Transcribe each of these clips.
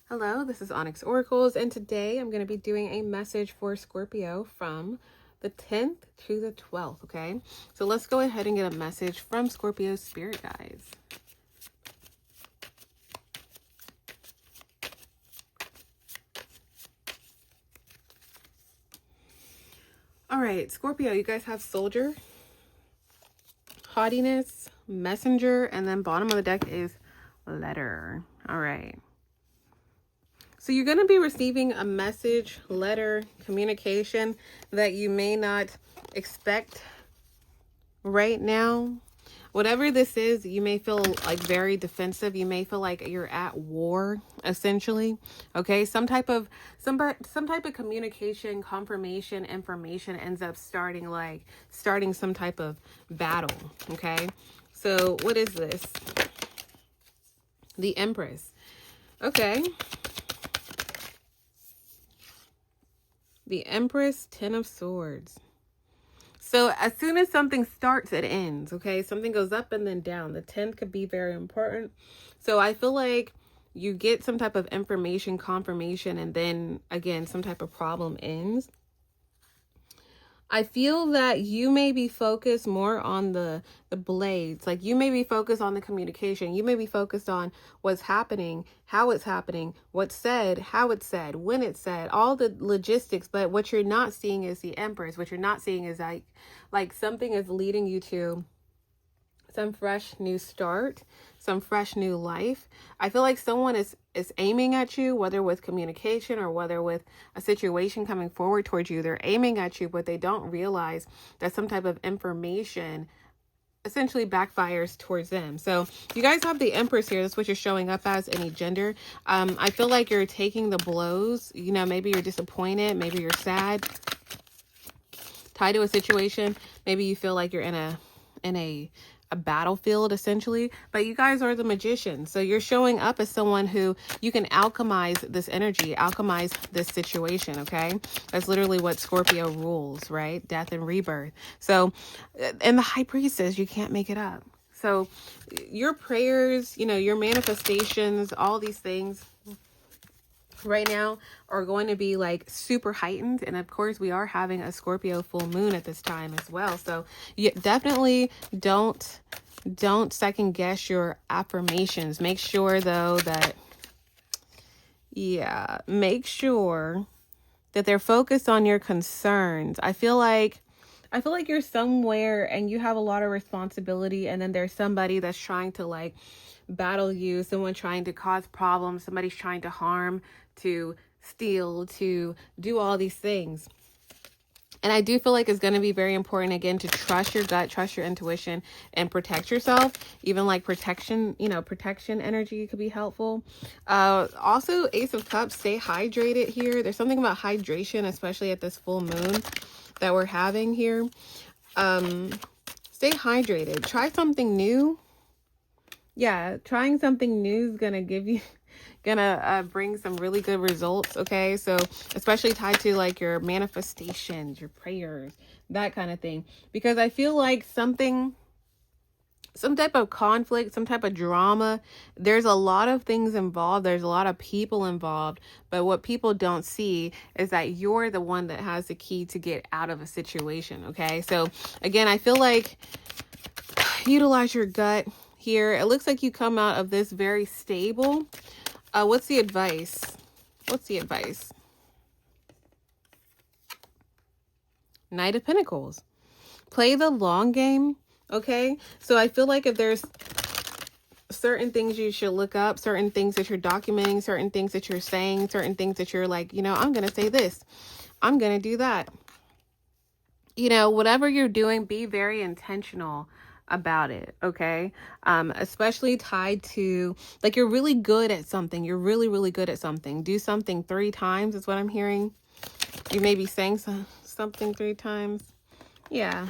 Hello, this is Onyx Oracles, and today I'm going to be doing a message for Scorpio from the 10th to the 12th, okay? So let's go ahead and get a message from Scorpio's spirit guides. All right, Scorpio, you guys have Soldier, Haughtiness, Messenger, and then bottom of the deck is Letter. All right. So you're going to be receiving a message, letter, communication that you may not expect right now. Whatever this is, you may feel like very defensive. You may feel like you're at war, essentially. Okay, some type of communication, confirmation, information ends up starting some type of battle. Okay, so what is this? The Empress. Okay. The Empress, 10 of Swords. So as soon as something starts, it ends, okay? Something goes up and then down. The 10 could be very important. So I feel like you get some type of information, confirmation, and then, again, some type of problem ends. I feel that you may be focused more on the blades. Like you may be focused on the communication. You may be focused on what's happening, how it's happening, what's said, how it's said, when it's said, all the logistics. But what you're not seeing is the Empress. What you're not seeing is like something is leading you to some fresh new start, some fresh new life. I feel like someone is aiming at you, whether with communication or whether with a situation coming forward towards you. They're aiming at you, but they don't realize that some type of information essentially backfires towards them. So you guys have the Empress here. That's what you're showing up as, any gender. I feel like you're taking the blows. You know, maybe you're disappointed. Maybe you're sad. Tied to a situation. Maybe you feel like you're in a battlefield, essentially, but you guys are the Magician. So you're showing up as someone who you can alchemize this energy, alchemize this situation. Okay, that's literally what Scorpio rules, right? Death and rebirth. So, and the High Priestess, you can't make it up. So your prayers, you know, your manifestations, all these things right now are going to be like super heightened. And of course we are having a Scorpio full moon at this time as well. So you definitely don't second guess your affirmations. Make sure though that, make sure that they're focused on your concerns. I feel like you're somewhere and you have a lot of responsibility, and then there's somebody that's trying to like battle you, someone trying to cause problems, somebody's trying to harm, to steal, to do all these things. And I do feel like it's going to be very important, again, to trust your gut, trust your intuition, and protect yourself. Even like protection, you know, protection energy could be helpful. Also, Ace of Cups, stay hydrated here. There's something about hydration, especially at this full moon that we're having here. Stay hydrated. Try something new. Yeah, trying something new is gonna bring some really good results. Okay, so especially tied to like your manifestations, your prayers, that kind of thing, because I feel like some type of conflict, some type of drama, there's a lot of things involved, there's a lot of people involved, but what people don't see is that you're the one that has the key to get out of a situation. Okay, so again, I feel like utilize your gut here. It looks like you come out of this very stable. What's the advice? Knight of Pentacles. Play the long game. Okay, so I feel like if there's certain things you should look up, certain things that you're documenting, certain things that you're saying, certain things that you're like, you know, I'm gonna say this, I'm gonna do that. You know, whatever you're doing, be very intentional about it. Okay, especially tied to like, you're really good at something, you're really good at something. Do something 3 times is what I'm hearing. You may be saying something 3 times. Yeah,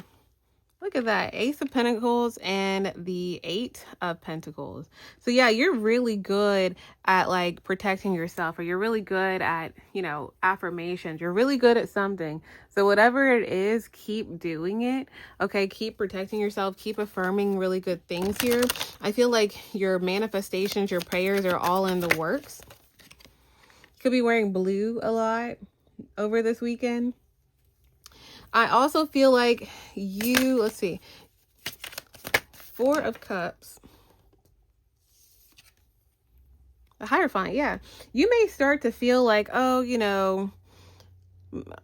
look at that. Ace of Pentacles and the 8 of Pentacles. So yeah, you're really good at like protecting yourself, or you're really good at, you know, affirmations. You're really good at something. So whatever it is, keep doing it. Okay, keep protecting yourself, keep affirming really good things here. I feel like your manifestations, your prayers are all in the works. Could be wearing blue a lot over this weekend. I also feel like you, let's see, 4 of Cups. The Hierophant, yeah. You may start to feel like, oh, you know,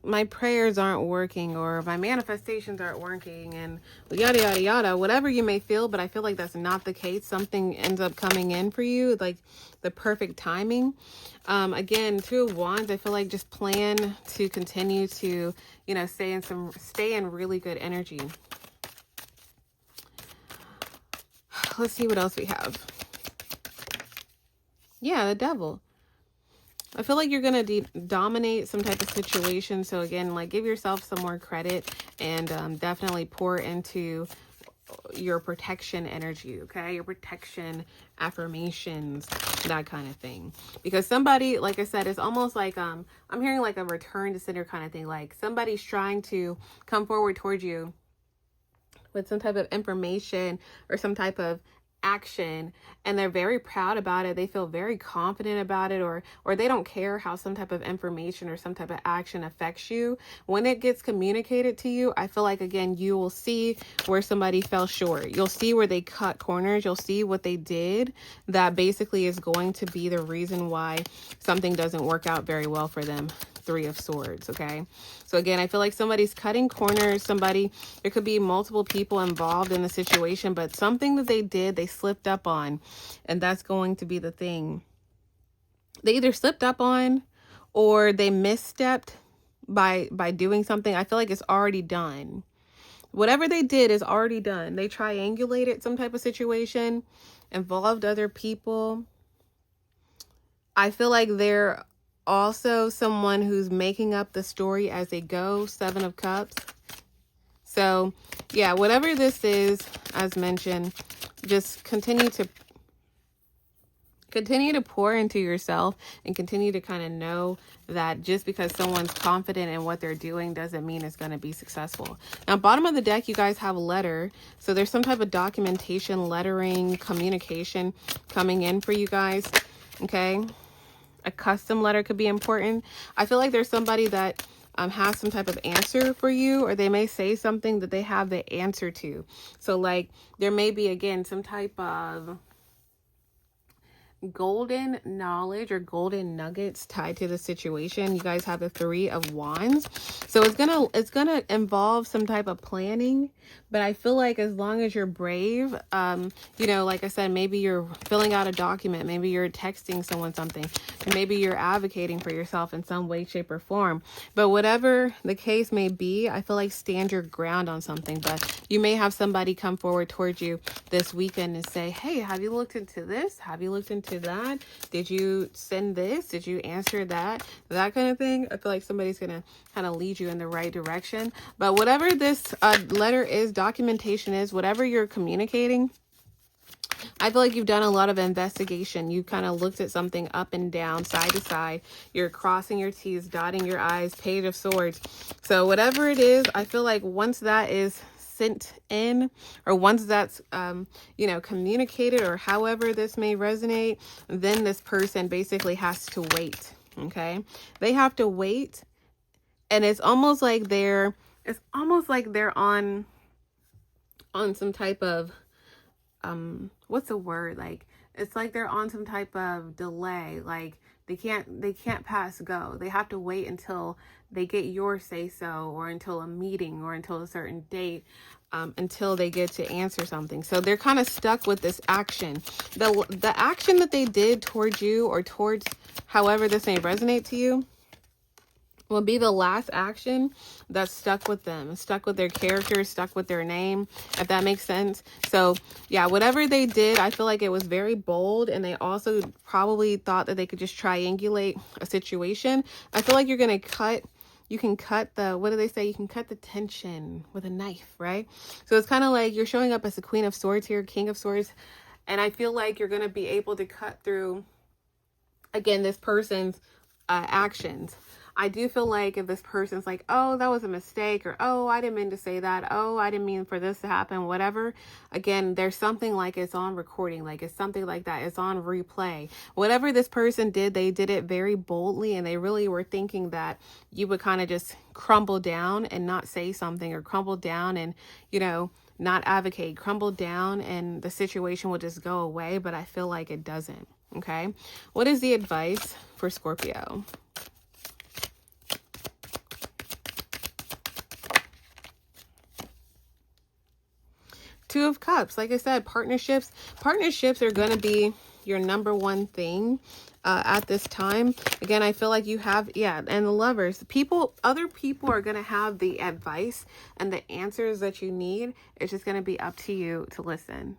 my prayers aren't working, or my manifestations aren't working, and yada, yada, yada, whatever you may feel. But I feel like that's not the case. Something ends up coming in for you, like the perfect timing. Again, 2 of Wands, I feel like just plan to continue to, you know, stay in really good energy. Let's see what else we have. Yeah, the Devil. I feel like you're going to dominate some type of situation. So again, like, give yourself some more credit, and definitely pour into your protection energy, okay? Your protection affirmations, that kind of thing. Because somebody, like I said, it's almost like I'm hearing like a return to sender kind of thing. Like somebody's trying to come forward towards you with some type of information or some type of action, and they're very proud about it. They feel very confident about it, or they don't care how some type of information or some type of action affects you. When it gets communicated to you, I feel like, again, you will see where somebody fell short. You'll see where they cut corners. You'll see what they did that basically is going to be the reason why something doesn't work out very well for them. 3 of Swords, okay? So again, I feel like somebody's cutting corners. There could be multiple people involved in the situation, but something that they did, they slipped up on, and that's going to be the thing. They either slipped up on, or they misstepped by doing something. I feel like it's already done. Whatever they did is already done. They triangulated some type of situation, involved other people. I feel like they're also someone who's making up the story as they go. 7 of Cups. So yeah, whatever this is, as mentioned, just continue to pour into yourself, and continue to kind of know that just because someone's confident in what they're doing doesn't mean it's going to be successful. Now, bottom of the deck, you guys have a letter. So there's some type of documentation, lettering, communication coming in for you guys. Okay. A custom letter could be important. I feel like there's somebody that has some type of answer for you, or they may say something that they have the answer to. So like there may be, again, some type of golden knowledge or golden nuggets tied to the situation. You guys have the 3 of Wands. So it's gonna involve some type of planning, but I feel like as long as you're brave, you know, like I said, maybe you're filling out a document, maybe you're texting someone something, maybe you're advocating for yourself in some way, shape, or form. But whatever the case may be, I feel like stand your ground on something. But you may have somebody come forward towards you this weekend and say, hey, have you looked into this? Have you looked into that? Did you send this? Did you answer that? That kind of thing. I feel like somebody's gonna kind of lead you in the right direction. But whatever this letter is, documentation is, whatever you're communicating, I feel like you've done a lot of investigation. You kind of looked at something up and down, side to side. You're crossing your T's, dotting your I's, Page of Swords. So whatever it is, I feel like once that is sent in, or once that's you know, communicated, or however this may resonate, then this person basically has to wait. Okay, they have to wait, and it's almost like they're on some type of what's the word, like it's like they're on some type of delay. Like they can't pass go. They have to wait until they get your say so, or until a meeting, or until a certain date, until they get to answer something. So they're kind of stuck with this action. The action that they did towards you, or towards however this may resonate to you, will be the last action that's stuck with them, stuck with their character, stuck with their name, if that makes sense. So yeah, whatever they did, I feel like it was very bold, and they also probably thought that they could just triangulate a situation. I feel like you can cut the, what do they say? You can cut the tension with a knife, right? So it's kind of like you're showing up as the Queen of Swords here, King of Swords. And I feel like you're going to be able to cut through, again, this person's actions. I do feel like if this person's like, oh, that was a mistake, or oh, I didn't mean to say that, oh, I didn't mean for this to happen, whatever. Again, there's something like it's on recording, like it's something like that. It's on replay. Whatever this person did, they did it very boldly, and they really were thinking that you would kind of just crumble down and not say something, or crumble down and, you know, not advocate, crumble down, and the situation will just go away. But I feel like it doesn't. Okay. What is the advice for Scorpio? Two of Cups. Like I said, partnerships are going to be your number one thing at this time. Again, I feel like you have, and the Lovers. Other people are going to have the advice and the answers that you need. It's just going to be up to you to listen.